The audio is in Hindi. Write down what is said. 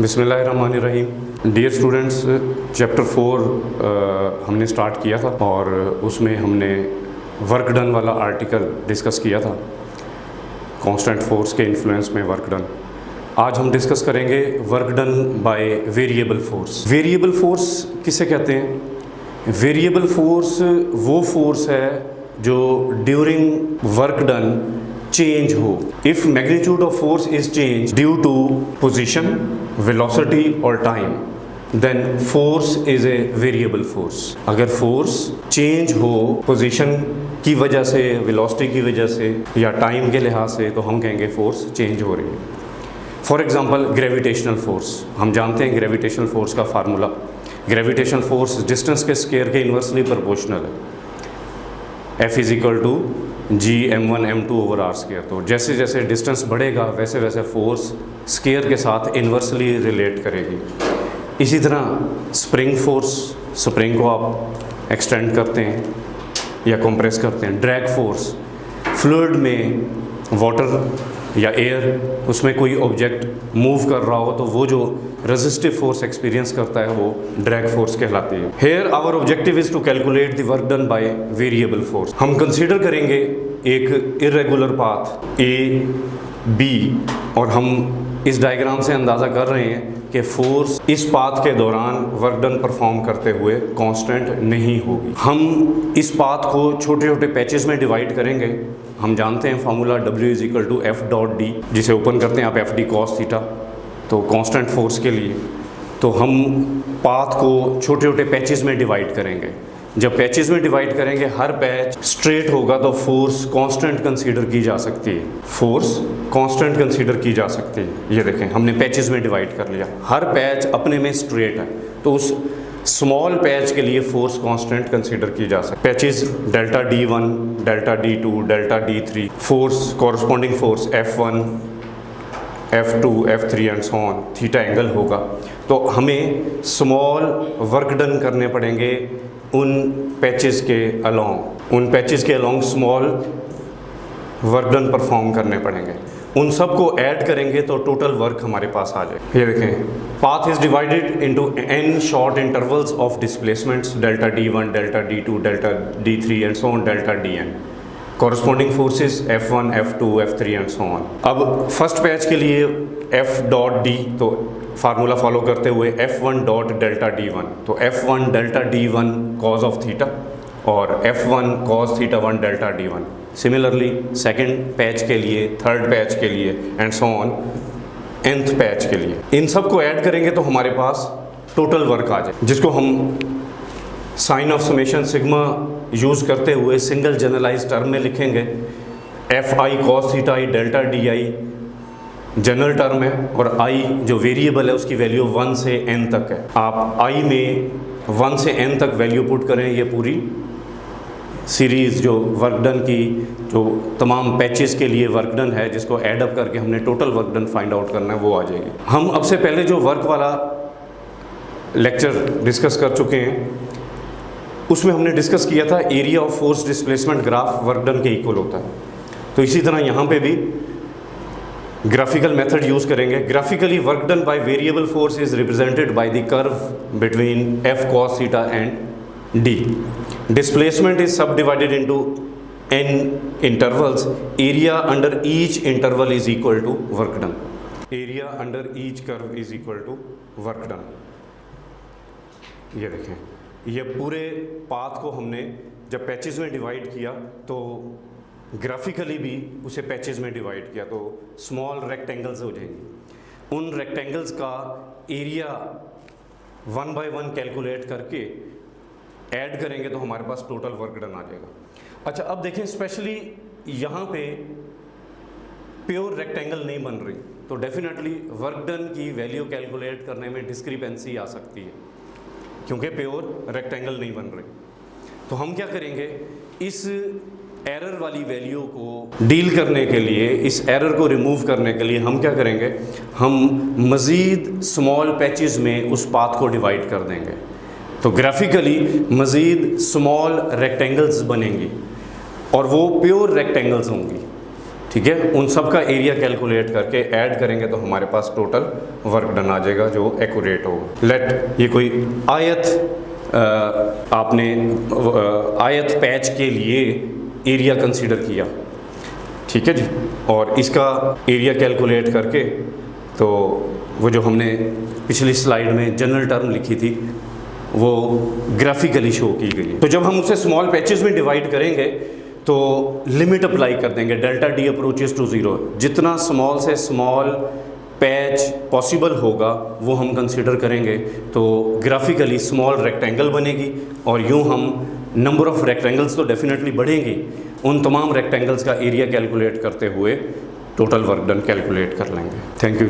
बिस्मिल्लाहिर्रहमानिर्रहीम। डियर स्टूडेंट्स, चैप्टर 4 हमने स्टार्ट किया था और उसमें हमने वर्क डन वाला आर्टिकल डिस्कस किया था, कांस्टेंट फोर्स के इन्फ्लुएंस में वर्क डन। आज हम डिस्कस करेंगे work done by variable force. Variable force किसे कहते हैं? वेरिएबल फोर्स वो फोर्स है जो ड्यूरिंग वर्क डन चेंज हो। If magnitude of force is change due to position, velocity और time, then force is a variable force. अगर फोर्स चेंज हो पोजीशन की वजह से, वेलोसिटी की वजह से या टाइम के लिहाज से, तो हम कहेंगे फोर्स चेंज हो रही है। For example gravitational force. हम जानते हैं ग्रेविटेशनल फोर्स का फार्मूला। ग्रेविटेशनल फोर्स डिस्टेंस के स्क्वायर के इन्वर्सली प्रोपोर्शनल है। F is equal to G m1m2/r²। तो जैसे जैसे डिस्टेंस बढ़ेगा वैसे वैसे फोर्स स्क्वायर के साथ इन्वर्सली रिलेट करेगी। इसी तरह स्प्रिंग फोर्स, स्प्रिंग को आप एक्सटेंड करते हैं या कंप्रेस करते हैं। ड्रैग फोर्स, फ्लूइड में वाटर या एयर, उसमें कोई ऑब्जेक्ट मूव कर रहा हो तो वो जो रेजिस्टिव फोर्स एक्सपीरियंस करता है वो ड्रैग फोर्स कहलाती है। Here our objective is to calculate the work done by variable force. हम कंसीडर करेंगे एक इरेगुलर पाथ ए बी, और हम इस डायग्राम से अंदाज़ा कर रहे हैं कि फोर्स इस पाथ के दौरान वर्क डन परफॉर्म करते हुए कांस्टेंट नहीं होगी। हम इस पाथ को छोटे छोटे पैचेस में डिवाइड करेंगे। हम जानते हैं formula W is equal to F.D, जिसे ओपन करते हैं आप FD cos थीटा, तो कांस्टेंट फोर्स के लिए। तो हम पाथ को छोटे छोटे पैचेस में डिवाइड करेंगे। जब पैचेस में डिवाइड करेंगे, हर पैच स्ट्रेट होगा तो फोर्स कांस्टेंट कंसीडर की जा सकती है। फोर्स कांस्टेंट कंसीडर की जा सकती है। ये देखें, हमने पैचेस में डिवाइड कर लिया, हर पैच अपने में स्ट्रेट है, तो उस स्मॉल पैच के लिए फोर्स कांस्टेंट कंसीडर की जा सकती है। Patches delta D1, delta D2, delta D3, force corresponding force F1, F2, F3 and so on, theta angle होगा। तो हमें स्मॉल वर्क डन करने पड़ेंगे उन पैचेस के along, small work done perform करने पड़ेंगे। उन सब को ऐड करेंगे तो टोटल वर्क हमारे पास आ जाए। ये देखें, path is divided into n short intervals of displacements, delta D1, delta D2, delta D3 and so on, delta Dn। Corresponding forces F1, F2, F3 and so on. अब फर्स्ट पैच के लिए F.D, तो फार्मूला फॉलो करते हुए F1 डॉट डेल्टा D1, तो F1 delta D1 cause of theta और F1 cos theta 1 delta D1। Similarly second patch के लिए, थर्ड पैच के लिए and so on, nth patch के लिए। इन सब को ऐड करेंगे तो हमारे पास टोटल वर्क आ जाए, जिसको हम sign of summation sigma use करते हुए सिंगल जनरलाइज टर्म में लिखेंगे। Fi cos theta i delta Di general term है, और i जो वेरिएबल है उसकी वैल्यू 1 से n तक है। आप i में 1 से n तक वैल्यू पुट करें, ये पूरी सीरीज़ जो वर्क डन की, जो तमाम पैचेस के लिए वर्क डन है, जिसको ऐड अप करके हमने total work done find out करना है, वो आ जाएगी। हम अब से पहले जो वर्क वाला लेक्चर डिस्कस कर चुके हैं, उसमें हमने डिस्कस किया था area of force displacement graph work done के इक्वल होता है। तो इसी तरह यहाँ पे भी ग्राफिकल मेथड यूज़ करेंगे। Graphically work done by variable force is represented by the curve between F cos theta and D। Displacement is subdivided into n intervals. Area under each interval is equal to work done. Area under each curve is equal to work done. ये देखें, ये पूरे पाथ को हमने जब पैचेस में डिवाइड किया तो ग्राफिकली भी उसे पैचेस में डिवाइड किया, तो स्मॉल रेक्टेंगल्स हो जाएंगे। उन रेक्टेंगल्स का एरिया 1 by 1 कैलकुलेट करके ऐड करेंगे तो हमारे पास टोटल वर्क डन आ जाएगा। अच्छा, अब देखें, स्पेशली यहाँ पे प्योर रेक्टेंगल नहीं बन रही, तो डेफिनेटली वर्क डन की वैल्यू कैलकुलेट करने में डिस्क्रिपेंसी आ सकती है, क्योंकि प्योर रेक्टेंगल नहीं बन रही। तो हम क्या करेंगे, इस एरर वाली वैल्यू को डील करने के लिए, इस एरर को रिमूव करने के लिए हम क्या करेंगे, हम मज़ीद स्मॉल पैचेस में उस पाथ को डिवाइड कर देंगे। तो ग्राफिकली मज़ीद स्मॉल रेक्टेंगल्स बनेंगी और वो प्योर रेक्टेंगल्स होंगी। ठीक है। उन सब का एरिया कैलकुलेट करके ऐड करेंगे तो हमारे पास टोटल वर्क डन आ जाएगा जो एक्यूरेट होगा। लेट ये कोई आयत आपने आयत पैच के लिए एरिया कंसीडर किया, ठीक है जी, और इसका एरिया कैलकुलेट करके तो वो जो हमने पिछली स्लाइड में जनरल टर्म लिखी थी वो ग्राफिकली शो की गई है। तो जब हम उसे स्मॉल पैचेस में डिवाइड करेंगे तो लिमिट अप्लाई कर देंगे, delta D approaches to zero. जितना स्मॉल से स्मॉल पैच पॉसिबल होगा वो हम कंसीडर करेंगे, तो ग्राफिकली स्मॉल रेक्टेंगल बनेगी और यूँ हम नंबर ऑफ़ रेक्टेंगल्स तो डेफिनेटली बढ़ेंगे, उन तमाम रेक्टेंगल्स का एरिया कैलकुलेट करते हुए टोटल वर्क डन कैलकुलेट कर लेंगे। Thank you.